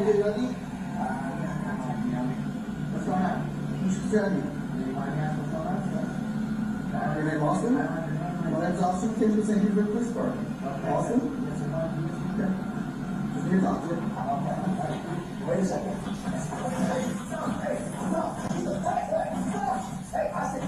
get ready? What's going on? You should tell me. Your name Austin? Well, that's Austin. Can you send you to Pittsburgh? Austin? Okay. Just need to talk to you. Wait a second. Hey, Austin.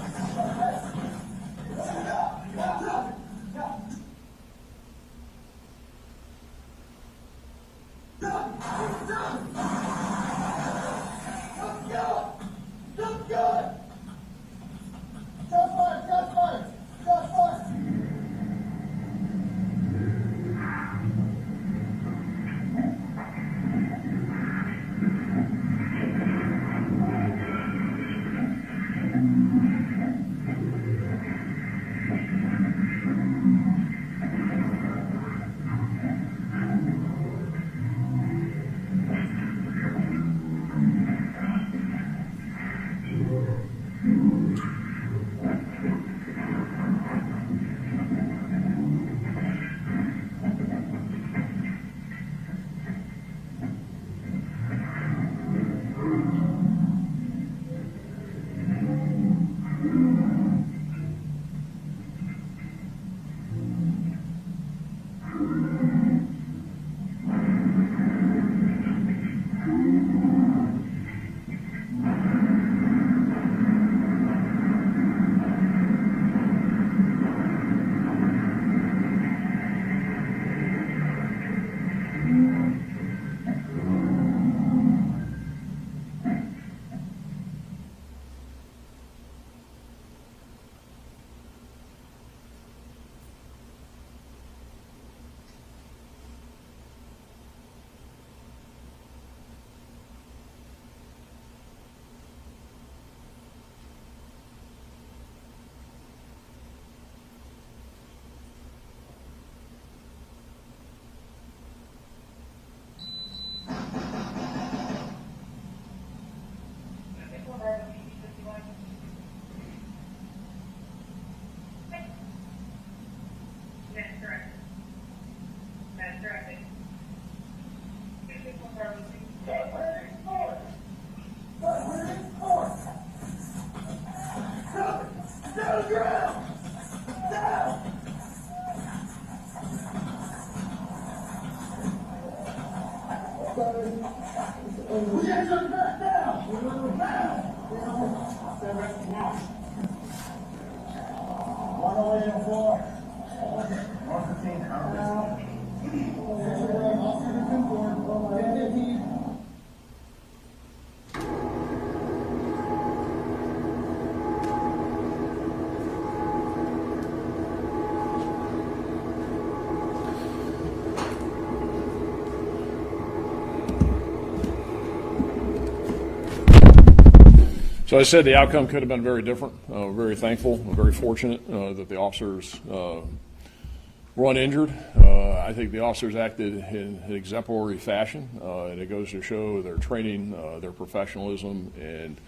So I said the outcome could have been very different. Very thankful, very fortunate that the officers were uninjured. I think the officers acted in an exemplary fashion, and it goes to show their training, their professionalism, and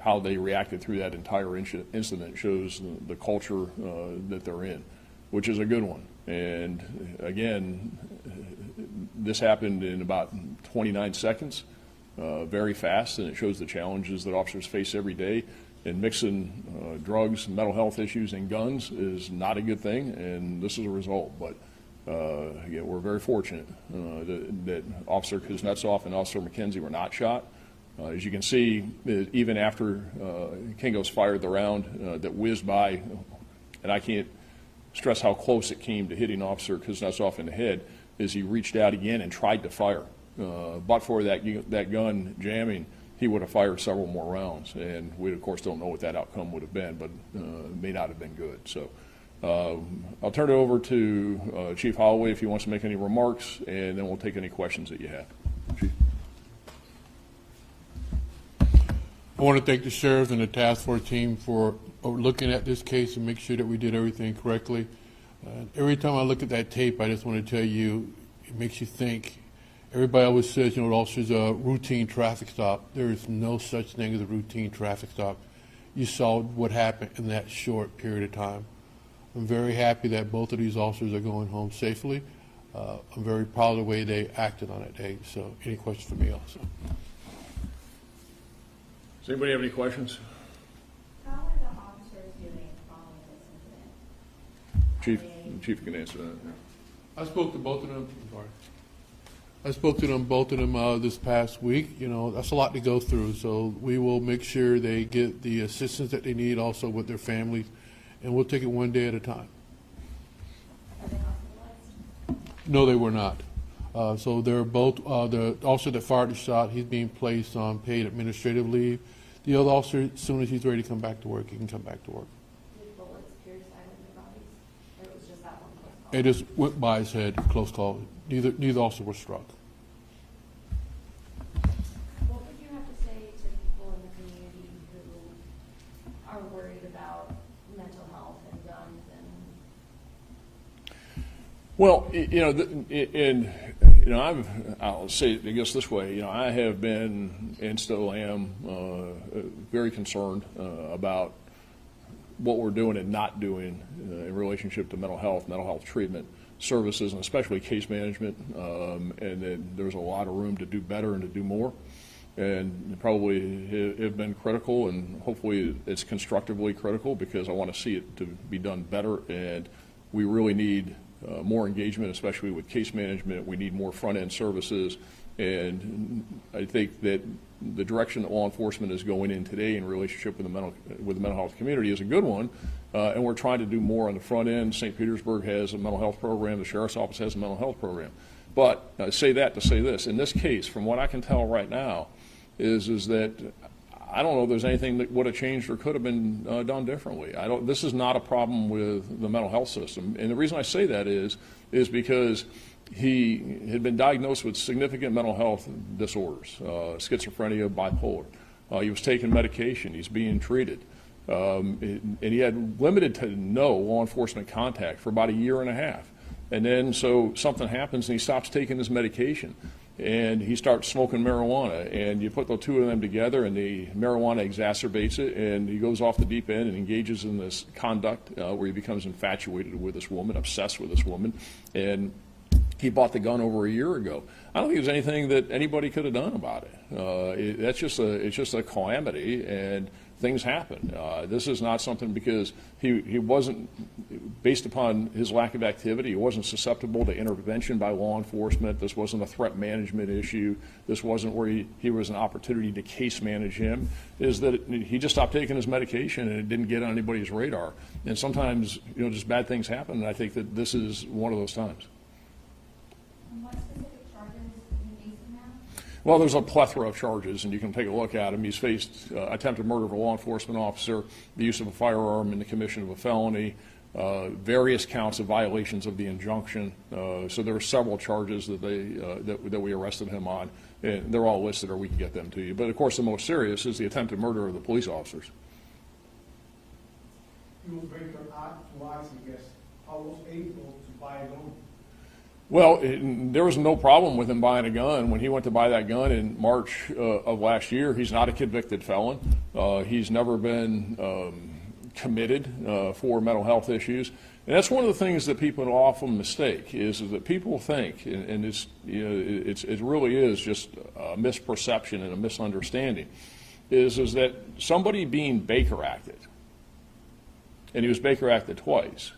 how they reacted through that entire incident shows the culture that they're in, which is a good one. And again, this happened in about 29 seconds. Very fast, and it shows the challenges that officers face every day. And mixing drugs, mental health issues, and guns is not a good thing, and this is a result. But again, we're very fortunate that Officer Kuznetsov and Officer McKenzie were not shot. As you can see, even after Kingo's fired the round that whizzed by, and I can't stress how close it came to hitting Officer Kuznetsov in the head, is he reached out again and tried to fire. But for that gun jamming, he would have fired several more rounds, and we of course don't know what that outcome would have been, but may not have been good. So I'll turn it over to Chief Holloway if he wants to make any remarks, and then we'll take any questions that you have. Chief. I want to thank the sheriff and the task force team for looking at this case and make sure that we did everything correctly. Every time I look at that tape, I just want to tell you, it makes you think. Everybody always says, the officer's a routine traffic stop. There is no such thing as a routine traffic stop. You saw what happened in that short period of time. I'm very happy that both of these officers are going home safely. I'm very proud of the way they acted on that day. So any questions for me also? Does anybody have any questions? How are the officers doing following this incident? Chief can answer that. Yeah. I spoke to both of them. I'm sorry. I spoke to both of them this past week. You know, that's a lot to go through. So we will make sure they get the assistance that they need, also with their families, and we'll take it one day at a time. Are they hospitalized? No, they were not. So they're both, the officer that fired the shot, he's being placed on paid administrative leave. The other officer, as soon as he's ready to come back to work, he can come back to work. Did bullets pierce either of their bodies? Or it was just that one close call? It just went by his head, close call. Neither officer was struck. What would you have to say to people in the community who are worried about mental health and guns and? Well, I'll say it, I guess, this way. I have been and still am very concerned about what we're doing and not doing in relationship to mental health treatment services, and especially case management. And then there's a lot of room to do better and to do more. And probably have been critical, and hopefully it's constructively critical, because I want to see it to be done better. And we really need more engagement, especially with case management. We need more front-end services, and I think that the direction that law enforcement is going in today in relationship with the mental health community is a good one, and we're trying to do more on the front end. St. Petersburg has a mental health program. The Sheriff's Office has a mental health program. But I say that to say this. In this case, from what I can tell right now, is that I don't know if there's anything that would have changed or could have been done differently. This is not a problem with the mental health system. And the reason I say that is because he had been diagnosed with significant mental health disorders, schizophrenia, bipolar. He was taking medication. He's being treated. And he had limited to no law enforcement contact for about a year and a half. And then so something happens and he stops taking his medication. And he starts smoking marijuana, and you put the two of them together, and the marijuana exacerbates it, and he goes off the deep end and engages in this conduct where he becomes infatuated with this woman, obsessed with this woman, and he bought the gun over a year ago. I don't think there's anything that anybody could have done about it. It's just a calamity, and things happen. This is not something because he wasn't, based upon his lack of activity, he wasn't susceptible to intervention by law enforcement. This wasn't a threat management issue. This wasn't where he was an opportunity to case manage him. Is that he just stopped taking his medication and it didn't get on anybody's radar. And sometimes, just bad things happen, and I think that this is one of those times. What specific charges are you facing now? Well, there's a plethora of charges, and you can take a look at him. He's faced attempted murder of a law enforcement officer, the use of a firearm in the commission of a felony, various counts of violations of the injunction. So there are several charges that that we arrested him on, and they're all listed, or we can get them to you. But of course, the most serious is the attempted murder of the police officers. You will break your art to us, I guess. I was able to buy a gun. Well, there was no problem with him buying a gun. When he went to buy that gun in March of last year, he's not a convicted felon. He's never been committed for mental health issues. And that's one of the things that people often mistake is that people think, and it really is just a misperception and a misunderstanding, is that somebody being Baker acted, and he was Baker acted twice,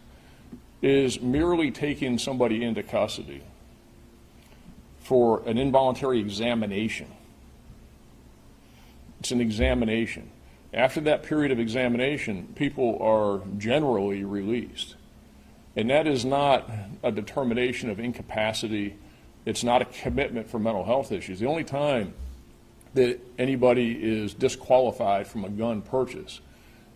is merely taking somebody into custody for an involuntary examination. It's an examination. After that period of examination, people are generally released. And that is not a determination of incapacity. It's not a commitment for mental health issues. The only time that anybody is disqualified from a gun purchase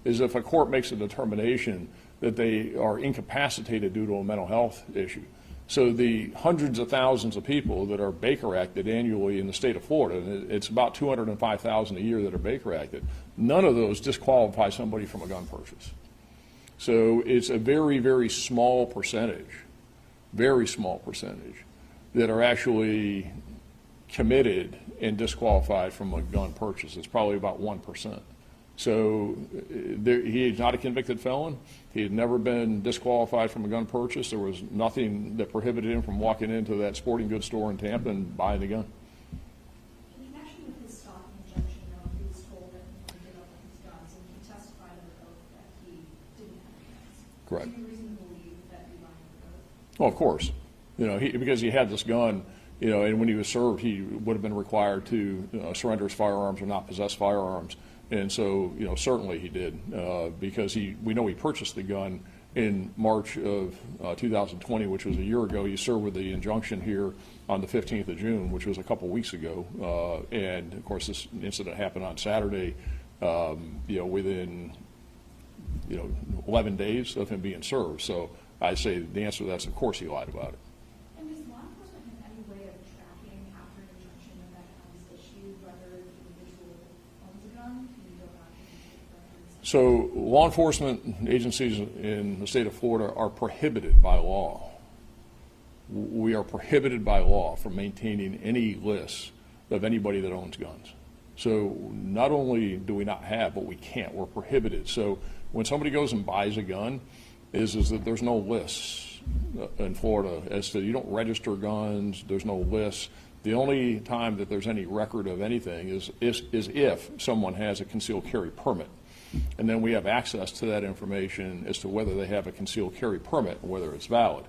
is if a court makes a determination that they are incapacitated due to a mental health issue. So the hundreds of thousands of people that are Baker acted annually in the state of Florida, and it's about 205,000 a year that are Baker acted, none of those disqualify somebody from a gun purchase. So it's a very, very small percentage that are actually committed and disqualified from a gun purchase. It's probably about 1%. So he is not a convicted felon. He had never been disqualified from a gun purchase. There was nothing that prohibited him from walking into that sporting goods store in Tampa and buying a gun. In connection with his stop injunction, though, he was told that he wanted to give up on his guns, and he testified under oath that he didn't have any guns. Correct. Do you reason to believe that he lied under oath? Well, of course. Because he had this gun, and when he was served, he would have been required to surrender his firearms or not possess firearms. And so, certainly he did, because we know he purchased the gun in March of 2020, which was a year ago. He served with the injunction here on the 15th of June, which was a couple weeks ago. And of course, this incident happened on Saturday, within 11 days of him being served. So I say the answer to that is, of course, he lied about it. And does law enforcement have any way of tracking after an injunction of that kind is issued, whether the individual owns a gun? Can you go back and check records? So law enforcement agencies in the state of Florida are prohibited by law. We are prohibited by law from maintaining any lists of anybody that owns guns. So not only do we not have, but we can't. We're prohibited. So when somebody goes and buys a gun, is that there's no lists in Florida as to, you don't register guns, there's no lists. The only time that there's any record of anything is if someone has a concealed carry permit. And then we have access to that information as to whether they have a concealed carry permit and whether it's valid.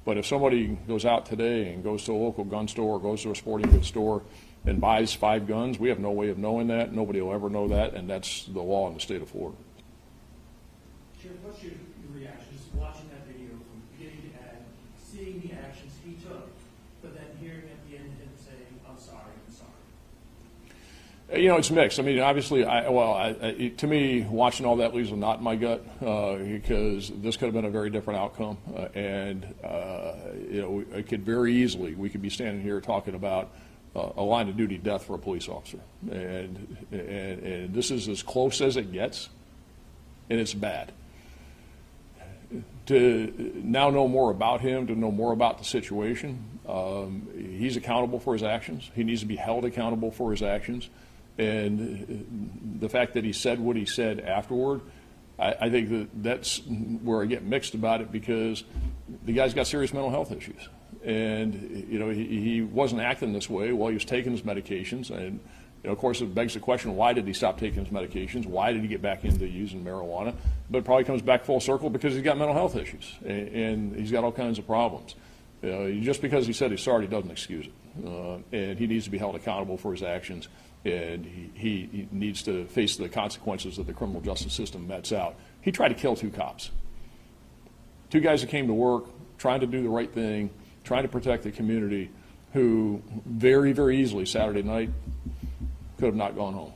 But if somebody goes out today and goes to a local gun store or goes to a sporting goods store and buys 5 guns, we have no way of knowing that. Nobody will ever know that, and that's the law in the state of Florida. Sheriff, what's your reaction just watching that video from beginning to end, seeing the actions he took, but then hearing at the end him saying, I'm sorry, I'm sorry? It's mixed. I mean, obviously, to me, watching all that leaves a knot in my gut, because this could have been a very different outcome. It could very easily, we could be standing here talking about a line of duty death for a police officer. And this is as close as it gets, and it's bad. To now know more about him, to know more about the situation, he's accountable for his actions. He needs to be held accountable for his actions. And the fact that he said what he said afterward, I think that's where I get mixed about it, because the guy's got serious mental health issues. And, he wasn't acting this way while he was taking his medications. And, of course, it begs the question, why did he stop taking his medications? Why did he get back into using marijuana? But it probably comes back full circle because he's got mental health issues, and he's got all kinds of problems. Just because he said he's sorry doesn't excuse it. And he needs to be held accountable for his actions, and he needs to face the consequences that the criminal justice system mets out. He tried to kill 2 cops. 2 guys that came to work, trying to do the right thing, trying to protect the community, who very, very easily Saturday night could have not gone home.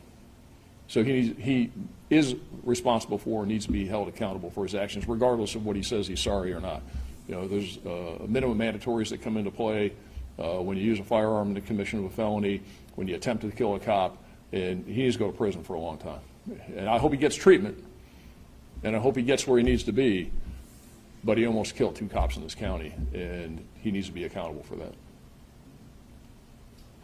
So he is responsible for and needs to be held accountable for his actions, regardless of what he says he's sorry or not. There's minimum mandatories that come into play when you use a firearm in the commission of a felony, when you attempt to kill a cop, and he needs to go to prison for a long time. And I hope he gets treatment, and I hope he gets where he needs to be, but he almost killed 2 cops in this county, and he needs to be accountable for that.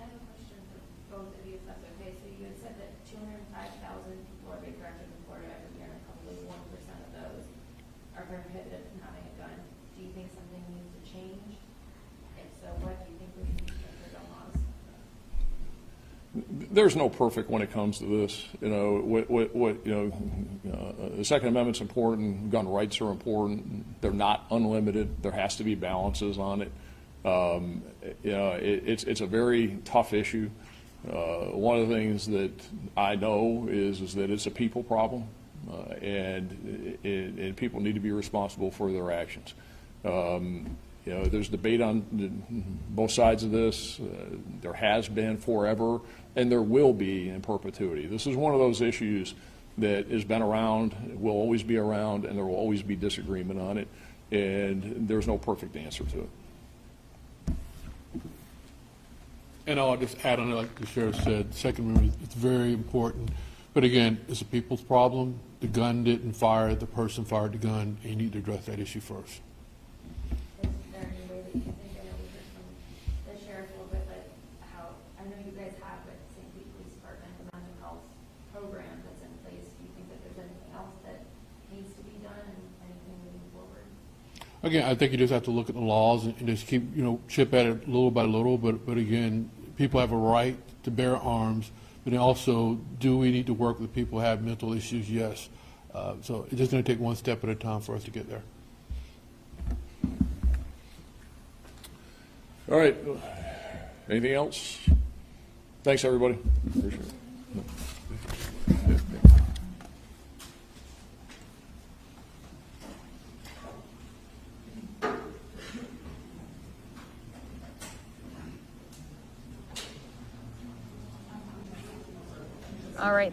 I have a question for both of you, if that's okay. So you had said that 205,000 people are being arrested in Florida every year, and probably 1% of those are prohibited from having a gun. Do you think something needs to change? If so, what do you think we should do for gun laws? There's no perfect when it comes to this. The Second Amendment's important. Gun rights are important. They're not unlimited. There has to be balances on it. It's a very tough issue. One of the things that I know is that it's a people problem, and people need to be responsible for their actions. There's debate on both sides of this. There has been forever, and there will be in perpetuity. This is one of those issues that has been around, will always be around, and there will always be disagreement on it, and there's no perfect answer to it. And I'll just add on, like the sheriff said, Second Amendment, it's very important. But again, it's a people's problem. The gun didn't fire, the person fired the gun, and you need to address that issue first. Is there any way that you think, I know we heard from the sheriff a little bit, but how, I know you guys have with St. Pete Police Department, the mental health program that's in place. Do you think Again, I think you just have to look at the laws and just keep, chip at it little by little. But again, people have a right to bear arms. But then also, do we need to work with people who have mental issues? Yes. So it's just going to take one step at a time for us to get there. All right. Anything else? Thanks, everybody. Appreciate it. All right.